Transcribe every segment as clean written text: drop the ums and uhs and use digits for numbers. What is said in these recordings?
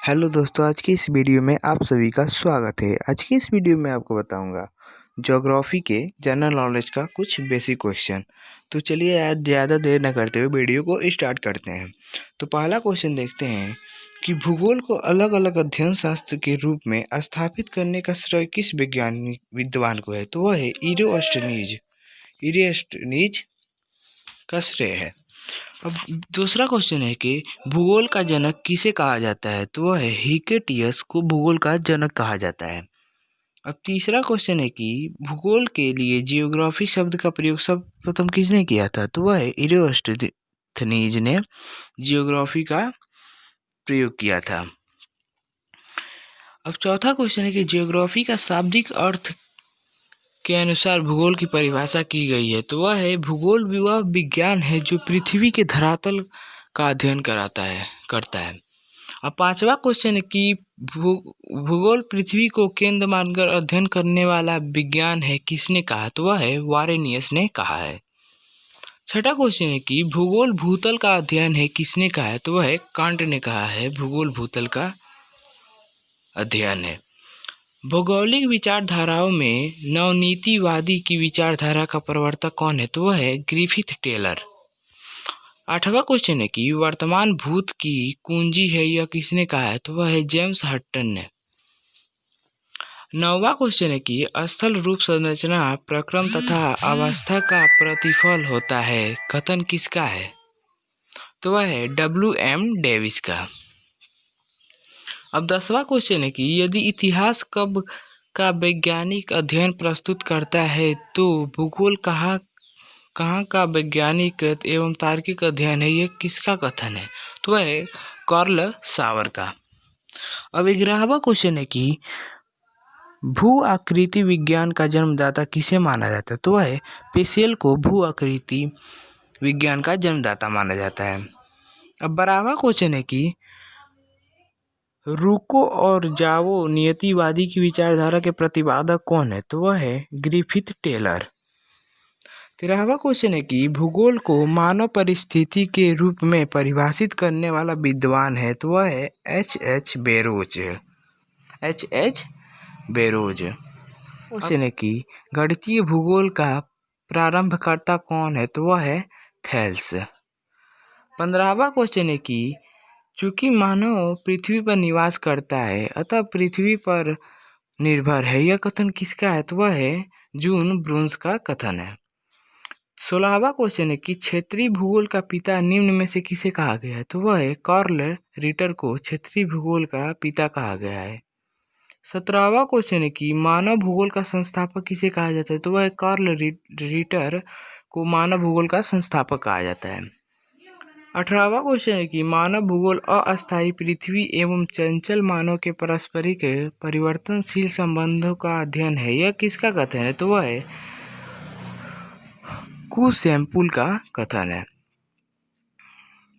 Hello दोस्तों, आज की इस वीडियो में आप सभी का स्वागत है। आज की इस वीडियो में आपको बताऊंगा ज्योग्राफी के जनरल नॉलेज का कुछ बेसिक क्वेश्चन। तो चलिए आज ज़्यादा देर न करते हुए वीडियो को स्टार्ट करते हैं। तो पहला क्वेश्चन देखते हैं कि भूगोल को अलग अलग अध्ययन शास्त्र के रूप में स्थापित करने का श्रेय किस वैज्ञानिक विद्वान को है। तो वह है इरिस्टोनीज का श्रेय है। अब दूसरा क्वेश्चन है कि भूगोल का जनक किसे कहा जाता है। तो वह है हिकेटियस को भूगोल का जनक कहा जाता है। अब तीसरा क्वेश्चन है कि भूगोल के लिए जियोग्राफी शब्द का प्रयोग सर्वप्रथम किसने किया था। तो वह है इरोस्टोथनीज ने जियोग्राफी का प्रयोग किया था। अब चौथा क्वेश्चन है कि जियोग्राफी का शाब्दिक अर्थ के अनुसार भूगोल की परिभाषा की गई है। तो वह है भूगोल वह विज्ञान है जो पृथ्वी के धरातल का अध्ययन करता है। अब पांचवा क्वेश्चन है कि भूगोल पृथ्वी को केंद्र मानकर अध्ययन करने वाला विज्ञान है किसने कहा। तो वह है वारेनियस ने कहा है। छठा क्वेश्चन है कि भूगोल भूतल का अध्ययन है किसने कहा है। तो वह है कांट ने कहा है भूगोल भूतल का अध्ययन है। भौगोलिक विचारधाराओं में नवनीतिवादी की विचारधारा का प्रवर्तक कौन है। तो वह है ग्रिफिथ टेलर। आठवां क्वेश्चन है कि वर्तमान भूत की कुंजी है यह किसने कहा है। तो वह है जेम्स हटन ने। नौवां क्वेश्चन है कि स्थल रूप संरचना प्रक्रम तथा अवस्था का प्रतिफल होता है कथन किसका है। तो वह है W.M. डेविस का। अब 10वां क्वेश्चन है कि यदि इतिहास कब का वैज्ञानिक अध्ययन प्रस्तुत करता है तो भूगोल कहाँ का वैज्ञानिक एवं तार्किक अध्ययन है यह किसका कथन है। तो वह है कार्ल सावर का। अब 11वां क्वेश्चन है कि भू आकृति विज्ञान का जन्मदाता किसे माना जाता है। तो वह है पेशेल को भू आकृति विज्ञान का जन्मदाता माना जाता है। अब 12वां क्वेश्चन है कि रूको और जावो नियतिवादी की विचारधारा के प्रतिपादक कौन है। तो वह है ग्रिफिथ टेलर। 13वां क्वेश्चन है कि भूगोल को मानव परिस्थिति के रूप में परिभाषित करने वाला विद्वान है। तो वह है H.H. बेरोज। क्वेश्चन है कि गणितीय भूगोल का प्रारंभकर्ता कौन है। तो वह है थेल्स। 15वां क्वेश्चन है कि चूंकि मानव पृथ्वी पर निवास करता है अतः पृथ्वी पर निर्भर है यह कथन किसका है। तो वह है जून ब्रून्स का कथन है। 16वां क्वेश्चन है कि क्षेत्रीय भूगोल का पिता निम्न में से किसे कहा गया है। तो वह है कार्ल रिटर को क्षेत्रीय भूगोल का पिता कहा गया है। 17वां क्वेश्चन है कि मानव भूगोल का संस्थापक किसे कहा जाता है। तो वह कार्ल रिटर को मानव भूगोल का संस्थापक कहा जाता है। 18वां क्वेश्चन है कि मानव भूगोल अस्थायी पृथ्वी एवं चंचल मानव के पारस्परिक परिवर्तनशील संबंधों का अध्ययन है यह किसका कथन है। तो वह है कुसैम्पुल का कथन है।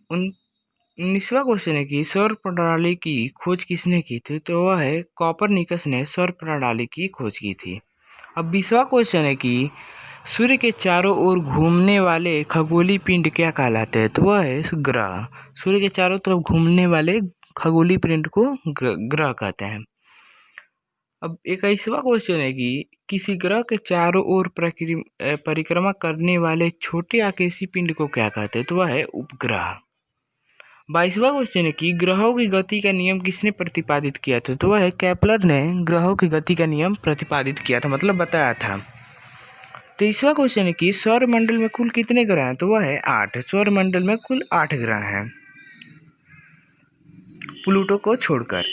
19वां क्वेश्चन है कि सौर प्रणाली की खोज किसने की थी। तो वह है कोपरनिकस ने सौर प्रणाली की खोज की थी। अब 20वां क्वेश्चन है कि सूर्य के चारों ओर घूमने वाले खगोलीय पिंड क्या कहलाते हैं। तो वह है ग्रह। सूर्य के चारों तरफ घूमने वाले खगोलीय पिंड को ग्रह कहते हैं। अब 21वां क्वेश्चन है कि किसी ग्रह के चारों ओर परिक्रमा करने वाले छोटे आकाशीय पिंड को क्या कहते हैं। तो वह है उपग्रह। 22वां क्वेश्चन है कि ग्रहों की गति का नियम किसने प्रतिपादित किया था। तो वह है केपलर ने ग्रहों की गति का नियम प्रतिपादित किया था, मतलब बताया था। 23वां क्वेश्चन है कि सौर मंडल में कुल कितने ग्रह हैं। तो वह है 8। सौर मंडल में कुल 8 ग्रह हैं प्लूटो को छोड़कर।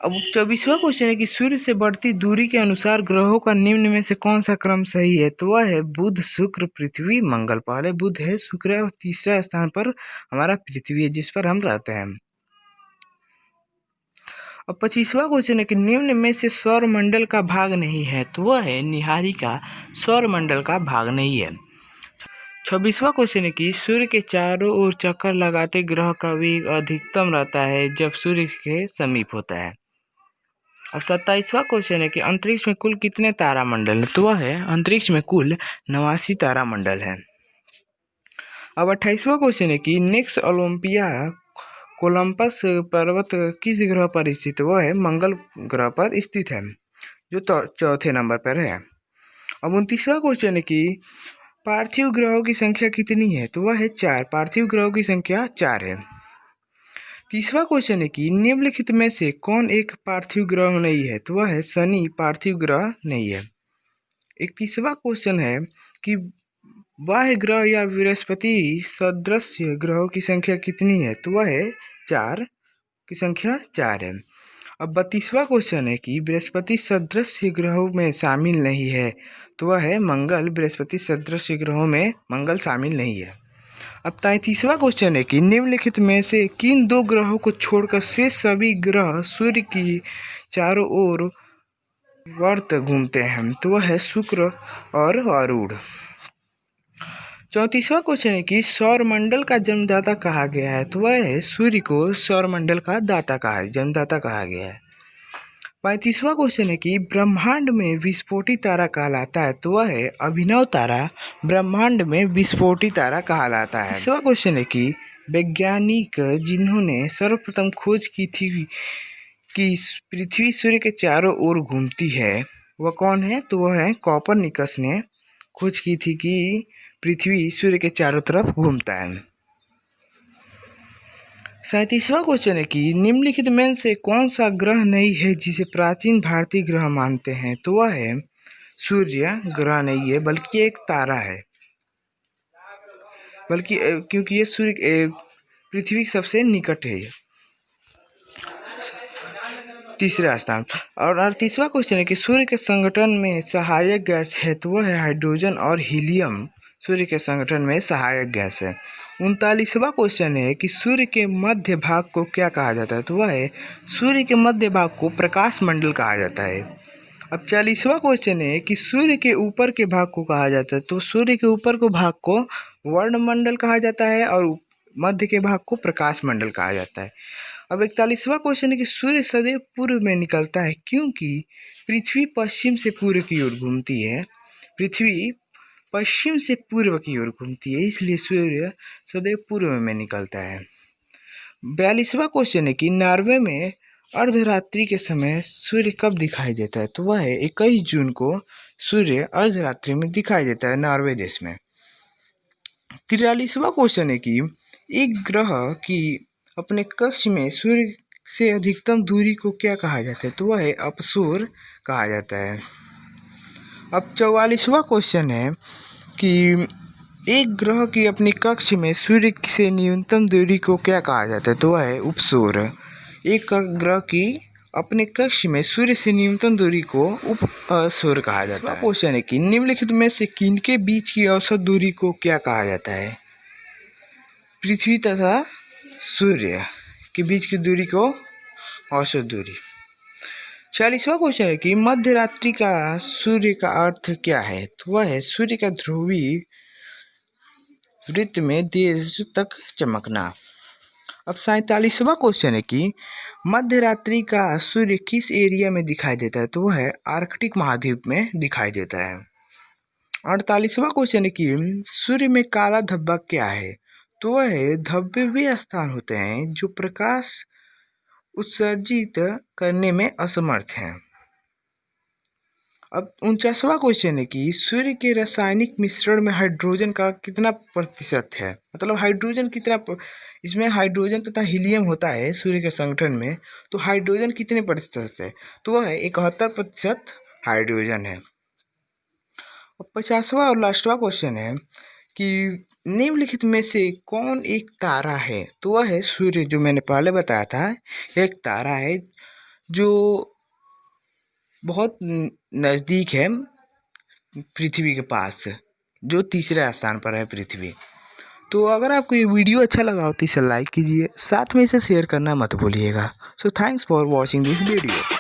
अब 24वां क्वेश्चन है कि सूर्य से बढ़ती दूरी के अनुसार ग्रहों का निम्न में से कौन सा क्रम सही है। तो वह है बुध शुक्र पृथ्वी मंगल। पहले बुध है, शुक्र है और तीसरा स्थान पर हमारा पृथ्वी है जिस पर हम रहते हैं। अब 25वां क्वेश्चन है कि निम्न में से सौर मंडल का भाग नहीं है। तो वह है निहारिका सौर मंडल का भाग नहीं है। 26वां क्वेश्चन है कि सूर्य के चारों ओर चक्कर लगाते ग्रह का वेग अधिकतम रहता है जब सूर्य के समीप होता है। अब 27वां क्वेश्चन है कि अंतरिक्ष में कुल कितने तारामंडल है। तो वह है अंतरिक्ष में कुल 89 तारामंडल है। अब 28वां क्वेश्चन है कि नेक्स्ट ओलंपिया कोलंबस पर्वत किस ग्रह पर स्थित है? वो है मंगल ग्रह पर स्थित है, जो चौथे नंबर पर है। अब 29वां क्वेश्चन है कि पार्थिव ग्रहों की संख्या कितनी है? तो वह है 4। पार्थिव ग्रहों की संख्या 4 है। 30वां क्वेश्चन है कि निम्नलिखित में से कौन एक पार्थिव ग्रह नहीं है? तो वह है शनि पार्थिव ग्रह नहीं है। 31वां क्वेश्चन है कि बाह्य ग्रह या बृहस्पति सदृश ग्रहों की संख्या कितनी है? तो वह है 4 की संख्या 4 है। अब 32वां क्वेश्चन है कि बृहस्पति सदृश ग्रहों में शामिल नहीं है, तो वह है मंगल। बृहस्पति सदृश ग्रहों में मंगल शामिल नहीं है। अब 33वां क्वेश्चन है कि निम्नलिखित में से किन 2 ग्रहों को छोड़कर शेष सभी ग्रह सूर्य की चारों ओर वर्त घूमते हैं? तो वह है शुक्र और अरुण। 34वां क्वेश्चन है कि सौरमंडल का जन्मदाता कहा गया है? तो वह है सूर्य को सौरमंडल का दाता कहा है, जन्मदाता कहा गया है। 35वां क्वेश्चन है कि ब्रह्मांड में विस्फोटित तारा कहलाता है? तो वह है अभिनव तारा ब्रह्मांड में विस्फोटित तारा कहलाता है। 36वां क्वेश्चन है कि वैज्ञानिक जिन्होंने सर्वप्रथम खोज की थी कि पृथ्वी सूर्य के चारों ओर घूमती है, वह कौन है? तो वह है कोपरनिकस ने खोज की थी कि पृथ्वी सूर्य के चारों तरफ घूमता है। 37वां क्वेश्चन है कि निम्नलिखित में से कौन सा ग्रह नहीं है जिसे प्राचीन भारतीय ग्रह मानते हैं? तो वह है सूर्य ग्रह नहीं है, बल्कि एक तारा है, बल्कि क्योंकि ये सूर्य पृथ्वी के सबसे निकट है, तीसरे स्थान। और 38वां क्वेश्चन है कि सूर्य के संगठन में सहायक गैस है? तो वह है हाइड्रोजन और हीलियम सूर्य के संगठन में सहायक गैस है। 39वां क्वेश्चन है कि सूर्य के मध्य भाग को क्या कहा जाता है? तो वह है सूर्य के मध्य भाग को प्रकाश मंडल कहा जाता है। अब 40वां क्वेश्चन है कि सूर्य के ऊपर के भाग को कहा जाता है? तो सूर्य के ऊपर के भाग को वर्णमंडल कहा जाता है और मध्य के भाग को प्रकाश मंडल कहा जाता है। अब 41वां क्वेश्चन है कि सूर्य सदैव पूर्व में निकलता है क्योंकि पृथ्वी पश्चिम से पूर्व की ओर घूमती है। पृथ्वी पश्चिम से पूर्व की ओर घूमती है, इसलिए सूर्य सदैव पूर्व में निकलता है। 42वां क्वेश्चन है कि नॉर्वे में अर्धरात्रि के समय सूर्य कब दिखाई देता है? तो वह है 21 जून को सूर्य अर्धरात्रि में दिखाई देता है नॉर्वे देश में। 43वां क्वेश्चन है कि एक ग्रह की अपने कक्ष में सूर्य से अधिकतम दूरी को क्या कहा जाता है? तो वह है अपसूर कहा जाता है। अब 44वां क्वेश्चन है कि एक ग्रह की अपनी कक्ष में सूर्य से न्यूनतम दूरी को क्या कहा जाता है? तो वह है उपसूर। एक ग्रह की अपने कक्ष में सूर्य से न्यूनतम दूरी को उपसूर कहा जाता है। क्वेश्चन है कि निम्नलिखित में से किनके बीच की औसत दूरी को क्या कहा जाता है? पृथ्वी तथा सूर्य के बीच की दूरी को औसत दूरी। 40वां क्वेश्चन है कि मध्य रात्रि का सूर्य का अर्थ क्या है? तो वह है सूर्य का ध्रुवीय वृत्त में देर तक चमकना। अब 47वां क्वेश्चन है कि मध्य रात्रि का सूर्य किस एरिया में दिखाई देता है? तो वह है आर्कटिक महाद्वीप में दिखाई देता है। 48वां क्वेश्चन है कि सूर्य में काला धब्बा क्या है? तो वह है धब्बे वे स्थान होते हैं जो प्रकाश उत्सर्जित करने में असमर्थ हैं। अब 49वां क्वेश्चन है कि सूर्य के रासायनिक मिश्रण में हाइड्रोजन का कितना प्रतिशत है? मतलब हाइड्रोजन कितना, इसमें हाइड्रोजन तथा हीलियम होता है सूर्य के संगठन में, तो हाइड्रोजन कितने प्रतिशत है? तो वह है 71% हाइड्रोजन है। अब 50वां और लास्टवां क्वेश्चन है कि निम्नलिखित में से कौन एक तारा है? तो वह है सूर्य, जो मैंने पहले बताया था, एक तारा है जो बहुत नज़दीक है पृथ्वी के पास, जो तीसरे स्थान पर है पृथ्वी। तो अगर आपको ये वीडियो अच्छा लगा हो तो इसे लाइक कीजिए, साथ में इसे शेयर करना मत भूलिएगा। So thanks for watching this video.